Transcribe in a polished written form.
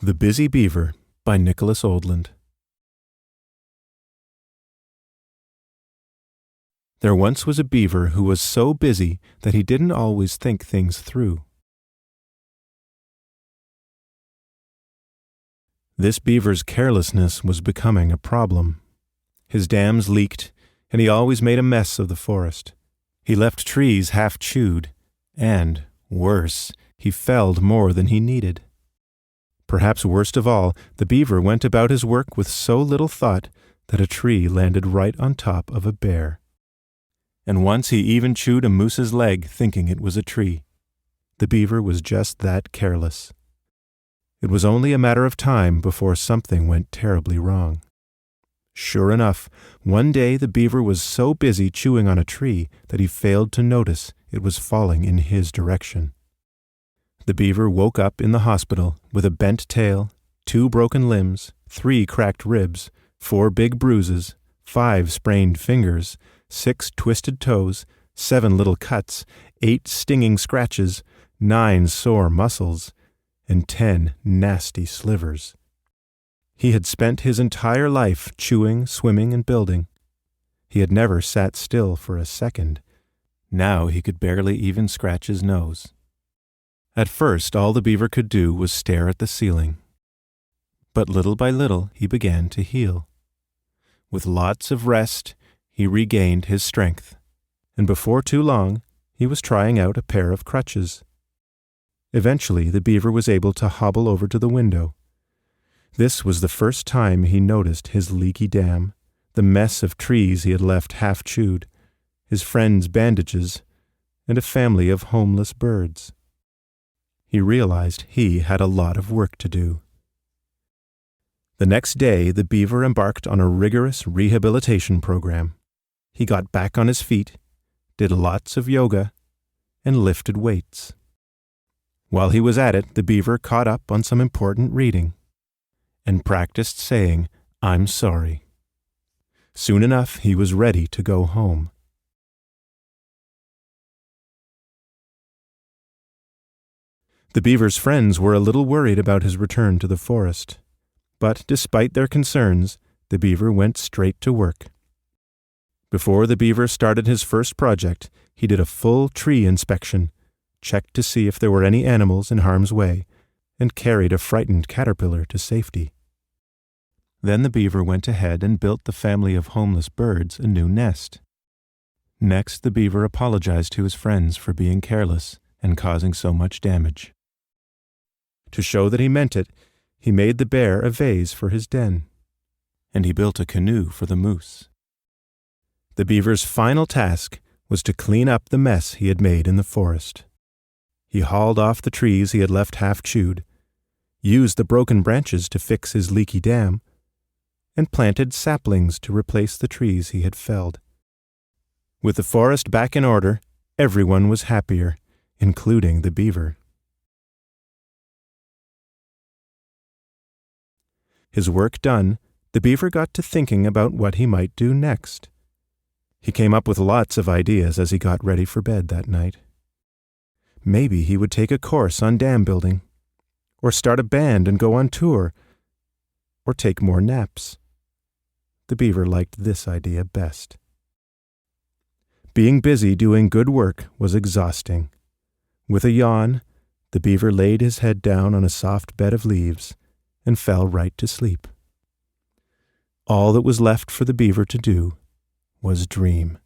The Busy Beaver by Nicholas Oldland. There once was a beaver who was so busy that he didn't always think things through. This beaver's carelessness was becoming a problem. His dams leaked, and he always made a mess of the forest. He left trees half chewed, and, worse, he felled more than he needed. Perhaps worst of all, the beaver went about his work with so little thought that a tree landed right on top of a bear. And once he even chewed a moose's leg thinking it was a tree. The beaver was just that careless. It was only a matter of time before something went terribly wrong. Sure enough, one day the beaver was so busy chewing on a tree that he failed to notice it was falling in his direction. The beaver woke up in the hospital with a bent tail, 2 broken limbs, 3 cracked ribs, 4 big bruises, 5 sprained fingers, 6 twisted toes, 7 little cuts, 8 stinging scratches, 9 sore muscles, and 10 nasty slivers. He had spent his entire life chewing, swimming, and building. He had never sat still for a second. Now he could barely even scratch his nose. At first, all the beaver could do was stare at the ceiling. But little by little, he began to heal. With lots of rest, he regained his strength, and before too long, he was trying out a pair of crutches. Eventually, the beaver was able to hobble over to the window. This was the first time he noticed his leaky dam, the mess of trees he had left half chewed, his friends' bandages, and a family of homeless birds. He realized he had a lot of work to do. The next day, the beaver embarked on a rigorous rehabilitation program. He got back on his feet, did lots of yoga, and lifted weights. While he was at it, the beaver caught up on some important reading and practiced saying, "I'm sorry." Soon enough, he was ready to go home. The beaver's friends were a little worried about his return to the forest, but despite their concerns, the beaver went straight to work. Before the beaver started his first project, he did a full tree inspection, checked to see if there were any animals in harm's way, and carried a frightened caterpillar to safety. Then the beaver went ahead and built the family of homeless birds a new nest. Next, the beaver apologized to his friends for being careless and causing so much damage. To show that he meant it, he made the bear a vase for his den, and he built a canoe for the moose. The beaver's final task was to clean up the mess he had made in the forest. He hauled off the trees he had left half chewed, used the broken branches to fix his leaky dam, and planted saplings to replace the trees he had felled. With the forest back in order, everyone was happier, including the beaver. His work done, the beaver got to thinking about what he might do next. He came up with lots of ideas as he got ready for bed that night. Maybe he would take a course on dam building, or start a band and go on tour, or take more naps. The beaver liked this idea best. Being busy doing good work was exhausting. With a yawn, the beaver laid his head down on a soft bed of leaves and fell right to sleep. All that was left for the beaver to do was dream.